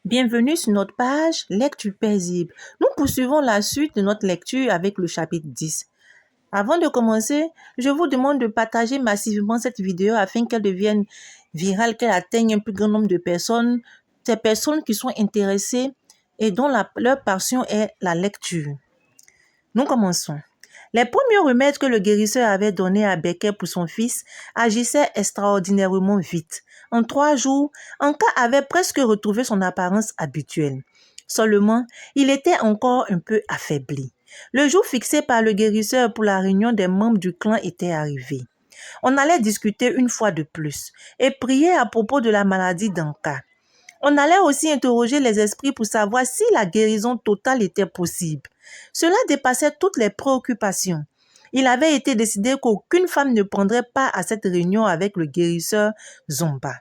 Bienvenue sur notre page Lecture paisible. Nous poursuivons la suite de notre lecture avec le chapitre 10. Avant de commencer, je vous demande de partager massivement cette vidéo afin qu'elle devienne virale, qu'elle atteigne un plus grand nombre de personnes, ces personnes qui sont intéressées et dont leur passion est la lecture. Nous commençons. Les premiers remèdes que le guérisseur avait donnés à Becker pour son fils agissaient extraordinairement vite. En 3 jours, Anka avait presque retrouvé son apparence habituelle. Seulement, il était encore un peu affaibli. Le jour fixé par le guérisseur pour la réunion des membres du clan était arrivé. On allait discuter une fois de plus et prier à propos de la maladie d'Anka. On allait aussi interroger les esprits pour savoir si la guérison totale était possible. Cela dépassait toutes les préoccupations. Il avait été décidé qu'aucune femme ne prendrait part à cette réunion avec le guérisseur Zomba.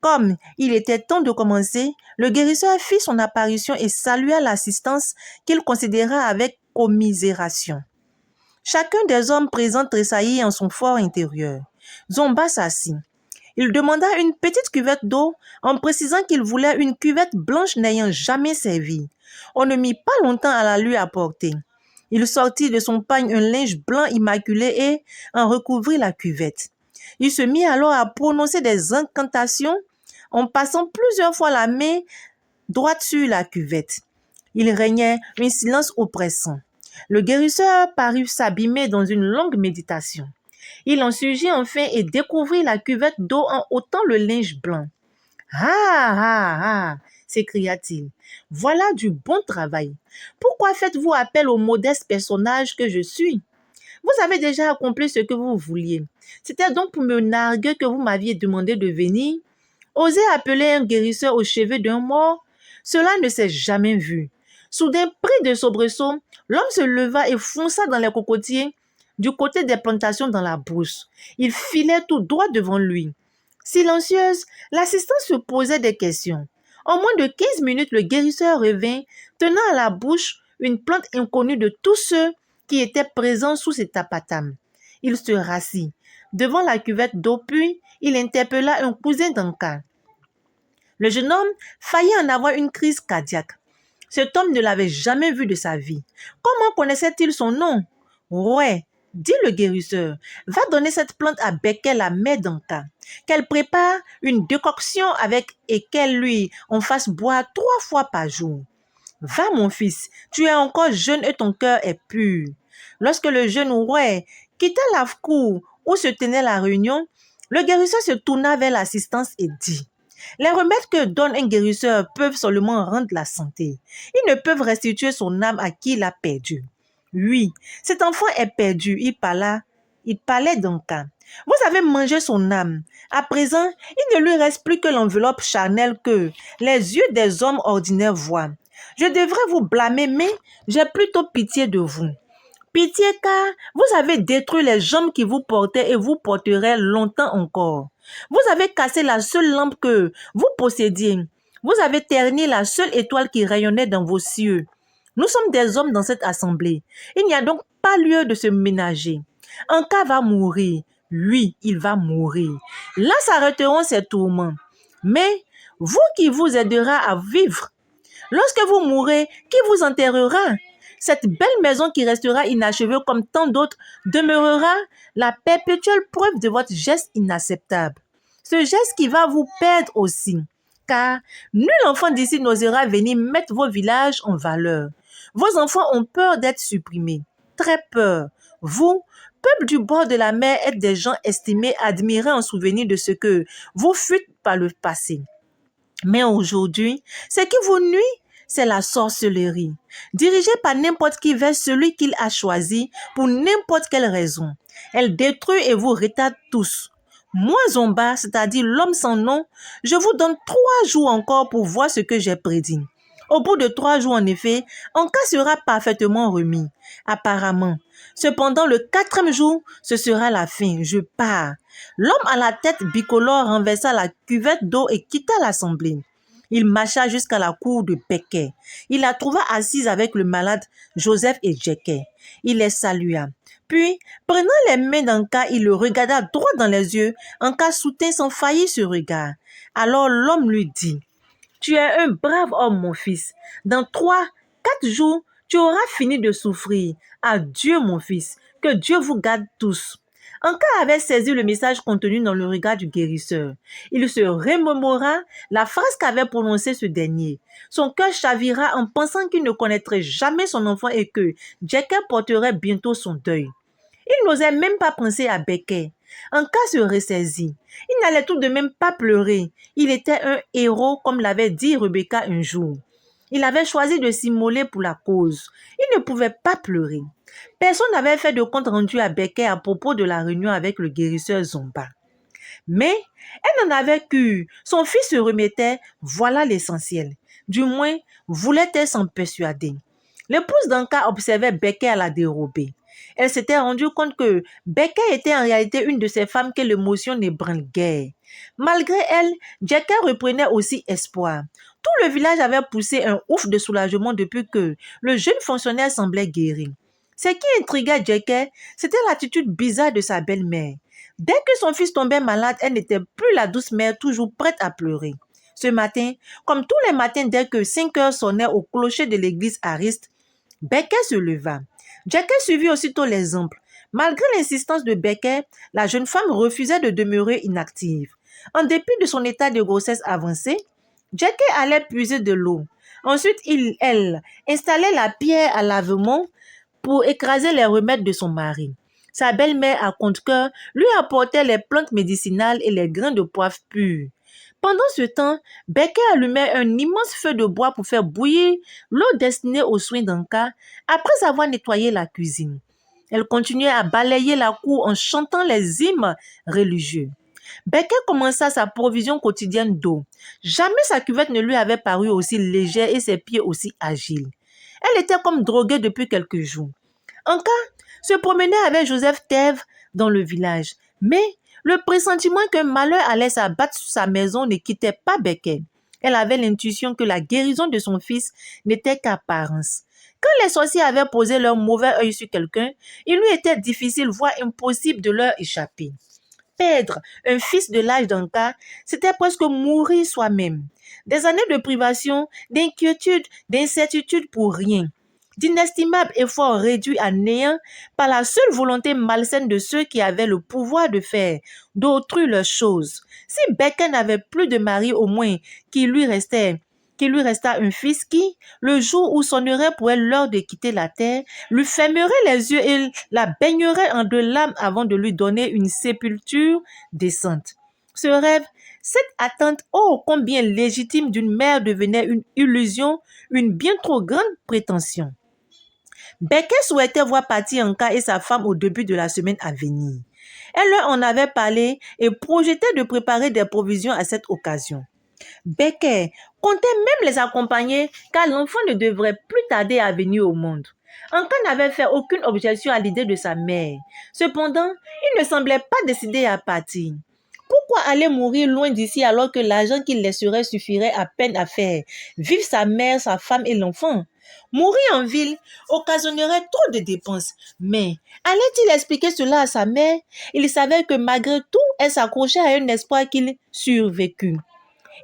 Comme il était temps de commencer, le guérisseur fit son apparition et salua l'assistance qu'il considéra avec commisération. Chacun des hommes présents tressaillit en son fort intérieur. Zomba s'assit. Il demanda une petite cuvette d'eau en précisant qu'il voulait une cuvette blanche n'ayant jamais servi. On ne mit pas longtemps à la lui apporter. Il sortit de son pagne un linge blanc immaculé et en recouvrit la cuvette. Il se mit alors à prononcer des incantations en passant plusieurs fois la main droite sur la cuvette. Il régnait un silence oppressant. Le guérisseur parut s'abîmer dans une longue méditation. Il en surgit enfin et découvrit la cuvette d'eau en ôtant le linge blanc. « Ah, ah, ah !» s'écria-t-il. « Voilà du bon travail. Pourquoi faites-vous appel au modeste personnage que je suis? Vous avez déjà accompli ce que vous vouliez. C'était donc pour me narguer que vous m'aviez demandé de venir. Oser appeler un guérisseur aux cheveux d'un mort, cela ne s'est jamais vu. » Soudain, pris de soubresaut, l'homme se leva et fonça dans les cocotiers du côté des plantations dans la brousse. Il filait tout droit devant lui. Silencieuse, l'assistante se posait des questions. En moins de 15 minutes, le guérisseur revint, tenant à la bouche une plante inconnue de tous ceux qui étaient présents sous cet apatame. Il se rassit devant la cuvette d'eau, puis il interpella un cousin d'Anka. Le jeune homme faillit en avoir une crise cardiaque. Cet homme ne l'avait jamais vu de sa vie. Comment connaissait-il son nom? Ouais, dit le guérisseur, va donner cette plante à Becker, la mère d'Anka, qu'elle prépare une décoction avec et qu'elle lui en fasse boire 3 fois par jour. Va mon fils, tu es encore jeune et ton cœur est pur. Lorsque le jeune roi quitta la cour où se tenait la réunion, le guérisseur se tourna vers l'assistance et dit: les remèdes que donne un guérisseur peuvent seulement rendre la santé. Ils ne peuvent restituer son âme à qui l'a perdu. Oui, cet enfant est perdu, il parlait d'Anka. Vous avez mangé son âme. À présent, il ne lui reste plus que l'enveloppe charnelle que les yeux des hommes ordinaires voient. Je devrais vous blâmer, mais j'ai plutôt pitié de vous. Pitié car vous avez détruit les jambes qui vous portaient et vous porterez longtemps encore. Vous avez cassé la seule lampe que vous possédiez. Vous avez terni la seule étoile qui rayonnait dans vos cieux. Nous sommes des hommes dans cette assemblée. Il n'y a donc pas lieu de se ménager. Anka va mourir. Oui, il va mourir. Là s'arrêteront ses tourments. Mais vous qui vous aidera à vivre, lorsque vous mourrez, qui vous enterrera? Cette belle maison qui restera inachevée comme tant d'autres demeurera la perpétuelle preuve de votre geste inacceptable. Ce geste qui va vous perdre aussi, car nul enfant d'ici n'osera venir mettre vos villages en valeur. Vos enfants ont peur d'être supprimés, très peur. Vous, peuple du bord de la mer, êtes des gens estimés, admirés en souvenir de ce que vous fûtes par le passé. Mais aujourd'hui, ce qui vous nuit, c'est la sorcellerie, dirigée par n'importe qui vers celui qu'il a choisi pour n'importe quelle raison. Elle détruit et vous retarde tous. Moi, Zomba, c'est-à-dire l'homme sans nom, je vous donne 3 jours encore pour voir ce que j'ai prédit. Au bout de 3 jours, en effet, Anka sera parfaitement remis, apparemment. Cependant, le 4e jour, ce sera la fin. Je pars. L'homme à la tête bicolore renversa la cuvette d'eau et quitta l'assemblée. Il marcha jusqu'à la cour de Becker. Il la trouva assise avec le malade Joseph et Jecker. Il les salua. Puis, prenant les mains d'Anka, il le regarda droit dans les yeux. Anka soutint sans faillir ce regard. Alors l'homme lui dit: Tu es un brave homme, mon fils. Dans 3, 4 jours, tu auras fini de souffrir. Adieu, mon fils. Que Dieu vous garde tous. Anka avait saisi le message contenu dans le regard du guérisseur. Il se remémora la phrase qu'avait prononcée ce dernier. Son cœur chavira en pensant qu'il ne connaîtrait jamais son enfant et que Jackie porterait bientôt son deuil. Il n'osait même pas penser à Becker. Anka se ressaisit. Il n'allait tout de même pas pleurer. Il était un héros, comme l'avait dit Rebecca un jour. Il avait choisi de s'immoler pour la cause. Il ne pouvait pas pleurer. Personne n'avait fait de compte rendu à Becker à propos de la réunion avec le guérisseur Zomba. Mais elle n'en avait qu'une. Son fils se remettait, voilà l'essentiel. Du moins, voulait-elle s'en persuader. L'épouse d'Anka observait Becker à la dérobée. Elle s'était rendue compte que Becker était en réalité une de ces femmes que l'émotion n'ébranle guère. Malgré elle, Jackie reprenait aussi espoir. Tout le village avait poussé un ouf de soulagement depuis que le jeune fonctionnaire semblait guéri. Ce qui intriguait Jackie, c'était l'attitude bizarre de sa belle-mère. Dès que son fils tombait malade, elle n'était plus la douce mère toujours prête à pleurer. Ce matin, comme tous les matins dès que 5 heures sonnaient au clocher de l'église Ariste, Becker se leva. Jackie suivit aussitôt l'exemple. Malgré l'insistance de Becker, la jeune femme refusait de demeurer inactive. En dépit de son état de grossesse avancé, Jackie allait puiser de l'eau. Ensuite, elle installait la pierre à lavement pour écraser les remèdes de son mari. Sa belle-mère à compte-cœur lui apportait les plantes médicinales et les grains de poivre purs. Pendant ce temps, Becker allumait un immense feu de bois pour faire bouillir l'eau destinée aux soins d'Anka après avoir nettoyé la cuisine. Elle continuait à balayer la cour en chantant les hymnes religieux. Becker commença sa provision quotidienne d'eau. Jamais sa cuvette ne lui avait paru aussi légère et ses pieds aussi agiles. Elle était comme droguée depuis quelques jours. Anka se promenait avec Joseph Thèves dans le village, mais le pressentiment qu'un malheur allait s'abattre sur sa maison ne quittait pas Becker. Elle avait l'intuition que la guérison de son fils n'était qu'apparence. Quand les sorciers avaient posé leur mauvais œil sur quelqu'un, il lui était difficile, voire impossible de leur échapper. Perdre un fils de l'âge d'Anka, c'était presque mourir soi-même. Des années de privation, d'inquiétude, d'incertitude pour rien. D'inestimables efforts réduits à néant par la seule volonté malsaine de ceux qui avaient le pouvoir de faire d'autrui leurs choses. Si Becker n'avait plus de mari, au moins qu'il lui resta un fils qui, le jour où sonnerait pour elle l'heure de quitter la terre, lui fermerait les yeux et la baignerait en 2 larmes avant de lui donner une sépulture décente. Ce rêve, cette attente, oh combien légitime d'une mère devenait une illusion, une bien trop grande prétention. Becker souhaitait voir partir Anka et sa femme au début de la semaine à venir. Elle leur en avait parlé et projetait de préparer des provisions à cette occasion. Becker comptait même les accompagner car l'enfant ne devrait plus tarder à venir au monde. Anka n'avait fait aucune objection à l'idée de sa mère. Cependant, il ne semblait pas décidé à partir. Pourquoi aller mourir loin d'ici alors que l'argent qu'il laisserait suffirait à peine à faire vivre sa mère, sa femme et l'enfant? Mourir en ville occasionnerait trop de dépenses. Mais allait-il expliquer cela à sa mère? Il savait que malgré tout, elle s'accrochait à un espoir qu'il survécut.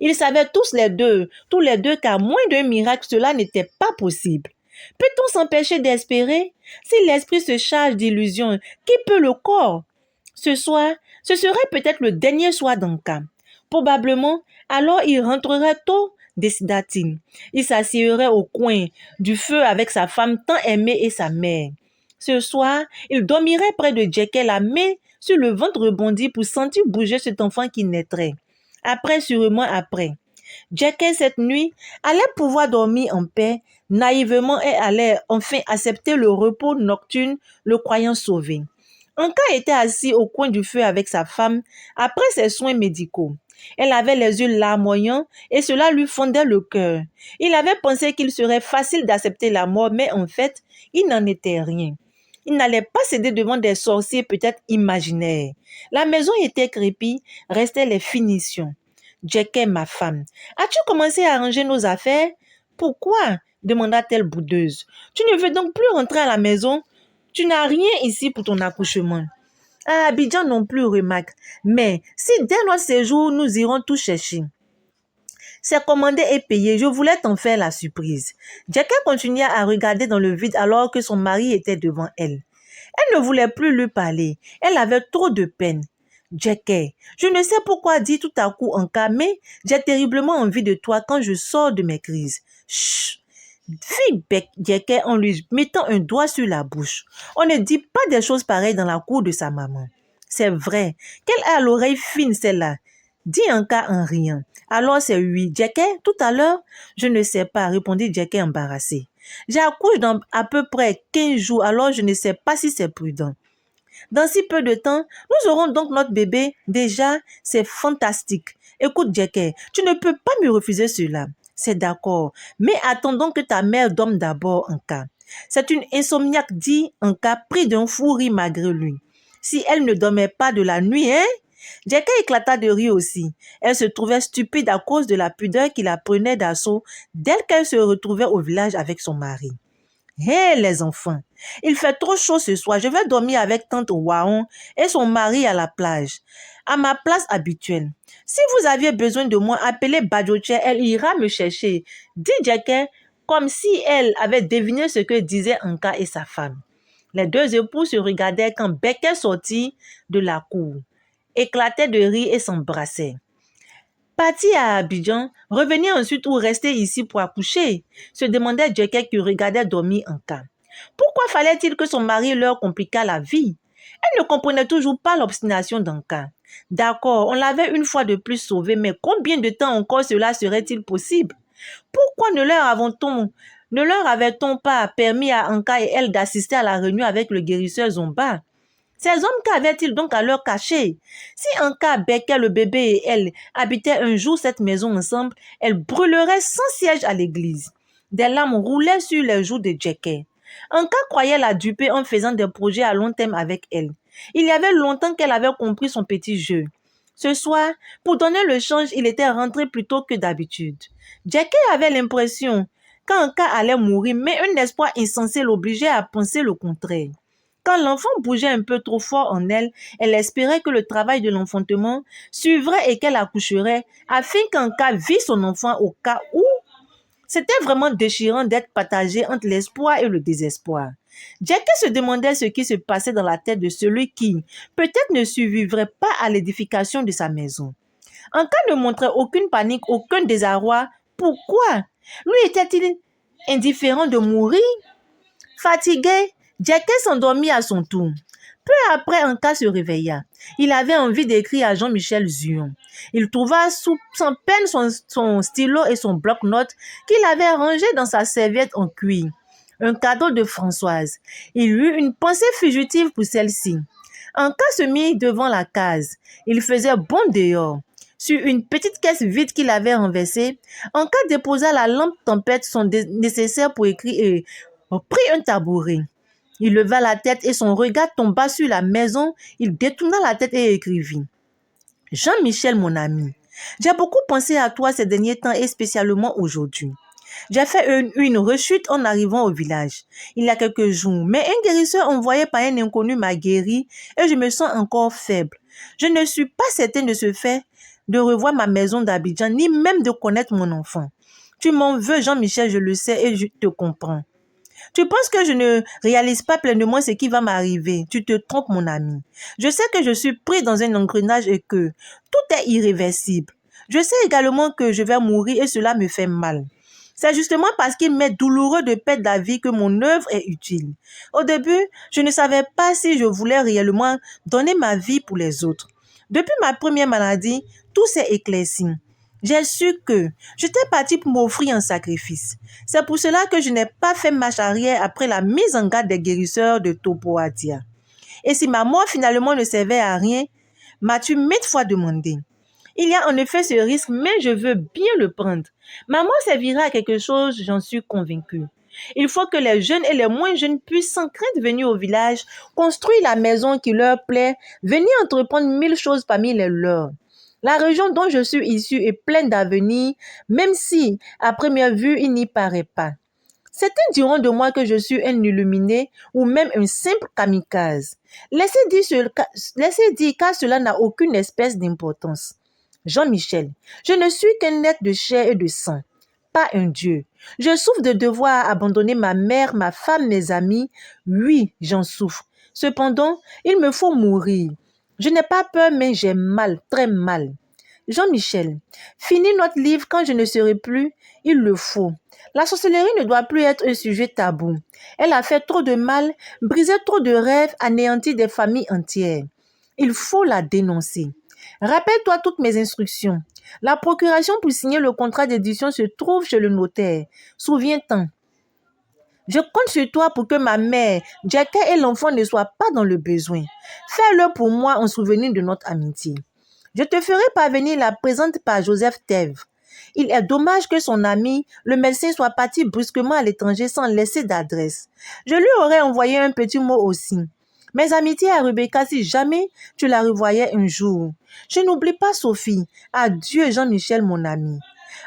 Ils savaient tous les deux qu'à moins d'un miracle, cela n'était pas possible. Peut-on s'empêcher d'espérer? Si l'esprit se charge d'illusions, qui peut le corps? Ce soir, ce serait peut-être le dernier soir d'Anka. Probablement, alors il rentrerait tôt, décida-t-il. Il s'assiedrait au coin du feu avec sa femme tant aimée et sa mère. Ce soir, il dormirait près de Jackie, la main sur le ventre rebondi pour sentir bouger cet enfant qui naîtrait. Sûrement après. Jackie, cette nuit, allait pouvoir dormir en paix. Naïvement, elle allait enfin accepter le repos nocturne, le croyant sauvé. Anka était assis au coin du feu avec sa femme après ses soins médicaux. Elle avait les yeux larmoyants et cela lui fondait le cœur. Il avait pensé qu'il serait facile d'accepter la mort, mais en fait, il n'en était rien. Il n'allait pas céder devant des sorciers peut-être imaginaires. La maison était crépie, restaient les finitions. Jackie, ma femme, as-tu commencé à arranger nos affaires? Pourquoi? Demanda-t-elle boudeuse. Tu ne veux donc plus rentrer à la maison? Tu n'as rien ici pour ton accouchement. À Abidjan non plus, remarque. Mais si dès notre séjour, nous irons tout chercher. C'est commandé et payé, je voulais t'en faire la surprise. Jackie continuait à regarder dans le vide alors que son mari était devant elle. Elle ne voulait plus lui parler, elle avait trop de peine. Jackie, je ne sais pourquoi dit tout à coup Anka, mais j'ai terriblement envie de toi quand je sors de mes crises. Chut! Fit Jackie en lui mettant un doigt sur la bouche. On ne dit pas des choses pareilles dans la cour de sa maman. C'est vrai, qu'elle a l'oreille fine celle-là. Dit Anka en riant. Alors c'est oui. Jackie, tout à l'heure? Je ne sais pas, répondit Jackie embarrassé. J'accouche dans à peu près 15 jours, alors je ne sais pas si c'est prudent. Dans si peu de temps, nous aurons donc notre bébé. Déjà, c'est fantastique. Écoute, Jackie, tu ne peux pas me refuser cela. C'est d'accord, mais attendons que ta mère dorme d'abord, Anka. C'est une insomniaque, dit Anka, pris d'un fou rire malgré lui. Si elle ne dormait pas de la nuit, hein? Jackie éclata de rire aussi. Elle se trouvait stupide à cause de la pudeur qui la prenait d'assaut dès qu'elle se retrouvait au village avec son mari. Hé, les enfants, il fait trop chaud ce soir. Je vais dormir avec tante Waon et son mari à la plage, à ma place habituelle. Si vous aviez besoin de moi, appelez Badjoche, elle ira me chercher, dit Jackie, comme si elle avait deviné ce que disaient Anka et sa femme. Les deux époux se regardaient quand Becker sortit de la cour, éclataient de rire et s'embrassaient. Partir à Abidjan, revenir ensuite ou rester ici pour accoucher, se demandait Jackie qui regardait dormir Anka. Pourquoi fallait-il que son mari leur compliquât la vie? Elle ne comprenait toujours pas l'obstination d'Anka. D'accord, on l'avait une fois de plus sauvé, mais combien de temps encore cela serait-il possible? Pourquoi ne leur avait-on pas permis à Anka et elle d'assister à la réunion avec le guérisseur Zomba? Ces hommes qu'avaient-ils donc à leur cacher? Si Anka, Becker, le bébé et elle habitaient un jour cette maison ensemble, elle brûlerait sans siège à l'église. Des larmes roulaient sur les joues de Jackie. Anka croyait la duper en faisant des projets à long terme avec elle. Il y avait longtemps qu'elle avait compris son petit jeu. Ce soir, pour donner le change, il était rentré plus tôt que d'habitude. Jackie avait l'impression qu'Anka allait mourir, mais un espoir insensé l'obligeait à penser le contraire. Quand l'enfant bougeait un peu trop fort en elle, elle espérait que le travail de l'enfantement suivrait et qu'elle accoucherait, afin qu'en cas vit son enfant au cas où. C'était vraiment déchirant d'être partagé entre l'espoir et le désespoir. Jackie se demandait ce qui se passait dans la tête de celui qui, peut-être, ne survivrait pas à l'édification de sa maison. Anka ne montrait aucune panique, aucun désarroi. Pourquoi? Lui était-il indifférent de mourir? Fatigué, Jackie s'endormit à son tour. Peu après, Anka se réveilla. Il avait envie d'écrire à Jean-Michel Zuon. Il trouva sans peine son stylo et son bloc-notes qu'il avait rangé dans sa serviette en cuir. Un cadeau de Françoise. Il eut une pensée fugitive pour celle-ci. Anka se mit devant la case. Il faisait bon dehors. Sur une petite caisse vide qu'il avait renversée, Anka déposa la lampe tempête nécessaire pour écrire et prit un tabouret. Il leva la tête et son regard tomba sur la maison. Il détourna la tête et écrivit. Jean-Michel, mon ami, j'ai beaucoup pensé à toi ces derniers temps et spécialement aujourd'hui. J'ai fait une rechute en arrivant au village, il y a quelques jours, mais un guérisseur envoyé par un inconnu m'a guéri et je me sens encore faible. Je ne suis pas certaine de ce fait de revoir ma maison d'Abidjan, ni même de connaître mon enfant. Tu m'en veux, Jean-Michel, je le sais et je te comprends. Tu penses que je ne réalise pas pleinement ce qui va m'arriver? Tu te trompes, mon ami. Je sais que je suis pris dans un engrenage et que tout est irréversible. Je sais également que je vais mourir et cela me fait mal. C'est justement parce qu'il m'est douloureux de perdre la vie que mon œuvre est utile. Au début, je ne savais pas si je voulais réellement donner ma vie pour les autres. Depuis ma première maladie, tout s'est éclairci. J'ai su que j'étais partie pour m'offrir un sacrifice. C'est pour cela que je n'ai pas fait marche arrière après la mise en garde des guérisseurs de Topoadia. Et si ma mort finalement ne servait à rien, m'as-tu maintes fois demandé? Il y a en effet ce risque, mais je veux bien le prendre. Ma mort servira à quelque chose, j'en suis convaincue. Il faut que les jeunes et les moins jeunes puissent sans crainte venir au village, construire la maison qui leur plaît, venir entreprendre 1000 choses parmi les leurs. La région dont je suis issue est pleine d'avenir, même si, à première vue, il n'y paraît pas. Certains diront de moi que je suis un illuminé ou même un simple kamikaze. Laissez dire car cela n'a aucune espèce d'importance. Jean-Michel, je ne suis qu'un être de chair et de sang, pas un Dieu. Je souffre de devoir abandonner ma mère, ma femme, mes amis. Oui, j'en souffre. Cependant, il me faut mourir. Je n'ai pas peur, mais j'ai mal, très mal. Jean-Michel, finis notre livre quand je ne serai plus, il le faut. La sorcellerie ne doit plus être un sujet tabou. Elle a fait trop de mal, brisé trop de rêves, anéanti des familles entières. Il faut la dénoncer. Rappelle-toi toutes mes instructions. La procuration pour signer le contrat d'édition se trouve chez le notaire. Souviens-t'en. Je compte sur toi pour que ma mère, Jackie et l'enfant ne soient pas dans le besoin. Fais-le pour moi en souvenir de notre amitié. Je te ferai parvenir la présente par Joseph Thèves. Il est dommage que son ami, le médecin, soit parti brusquement à l'étranger sans laisser d'adresse. Je lui aurais envoyé un petit mot aussi. Mes amitiés à Rebecca si jamais tu la revoyais un jour. Je n'oublie pas Sophie. Adieu Jean-Michel mon ami.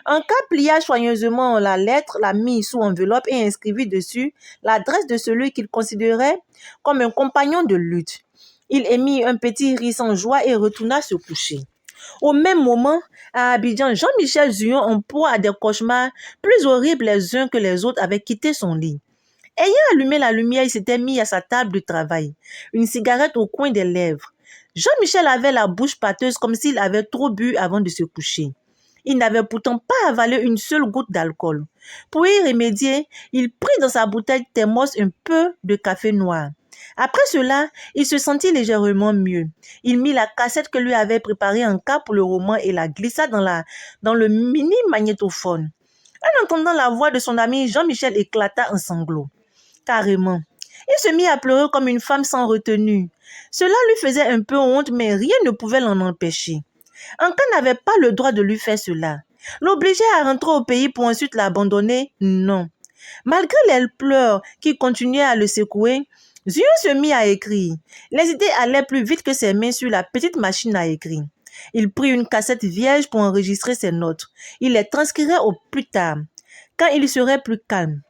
Un cas plia soigneusement la lettre, la mit sous enveloppe et inscrivit dessus l'adresse de celui qu'il considérait comme un compagnon de lutte. Il émit un petit rire sans joie et retourna se coucher. Au même moment, à Abidjan, Jean-Michel Zuyon, en proie à des cauchemars plus horribles les uns que les autres, avait quitté son lit. Ayant allumé la lumière, il s'était mis à sa table de travail, une cigarette au coin des lèvres. Jean-Michel avait la bouche pâteuse comme s'il avait trop bu avant de se coucher. Il n'avait pourtant pas avalé une seule goutte d'alcool. Pour y remédier, il prit dans sa bouteille thermos un peu de café noir. Après cela, il se sentit légèrement mieux. Il mit la cassette que lui avait préparée en cas pour le roman et la glissa dans le mini-magnétophone. En entendant la voix de son ami, Jean-Michel éclata en sanglots. Carrément. Il se mit à pleurer comme une femme sans retenue. Cela lui faisait un peu honte, mais rien ne pouvait l'en empêcher. Anka n'avait pas le droit de lui faire cela. L'obliger à rentrer au pays pour ensuite l'abandonner, non. Malgré les pleurs qui continuaient à le secouer, Zion se mit à écrire. Les idées allaient plus vite que ses mains sur la petite machine à écrire. Il prit une cassette vierge pour enregistrer ses notes. Il les transcrirait au plus tard, quand il serait plus calme.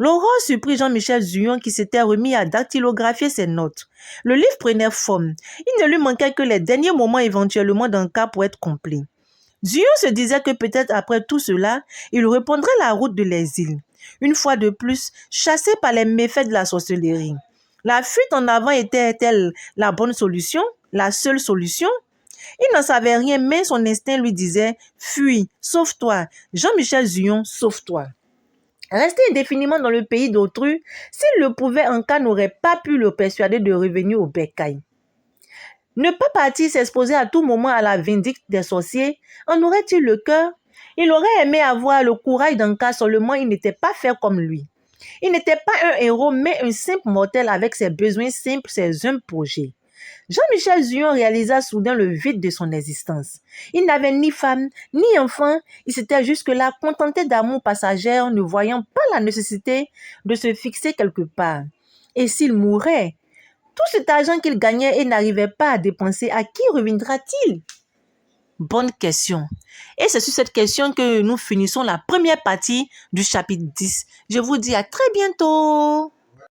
L'horreur surprit Jean-Michel Zuyon qui s'était remis à dactylographier ses notes. Le livre prenait forme. Il ne lui manquait que les derniers moments éventuellement d'un cas pour être complet. Zuyon se disait que peut-être après tout cela, il reprendrait la route de l'exil. Une fois de plus, chassé par les méfaits de la sorcellerie. La fuite en avant était-elle la bonne solution, la seule solution? Il n'en savait rien, mais son instinct lui disait « Fuis, sauve-toi, Jean-Michel Zuyon, sauve-toi ». Rester indéfiniment dans le pays d'autrui, s'il le pouvait, Anka n'aurait pas pu le persuader de revenir au bercail. Ne pas partir s'exposer à tout moment à la vindicte des sorciers, en aurait-il le cœur? Il aurait aimé avoir le courage d'Anka, seulement il n'était pas fait comme lui. Il n'était pas un héros, mais un simple mortel avec ses besoins simples, ses humbles projets. Jean-Michel Zuyon réalisa soudain le vide de son existence. Il n'avait ni femme, ni enfant. Il s'était jusque-là contenté d'amour passager, ne voyant pas la nécessité de se fixer quelque part. Et s'il mourait, tout cet argent qu'il gagnait et n'arrivait pas à dépenser, à qui reviendra-t-il? Bonne question. Et c'est sur cette question que nous finissons la première partie du chapitre 10. Je vous dis à très bientôt.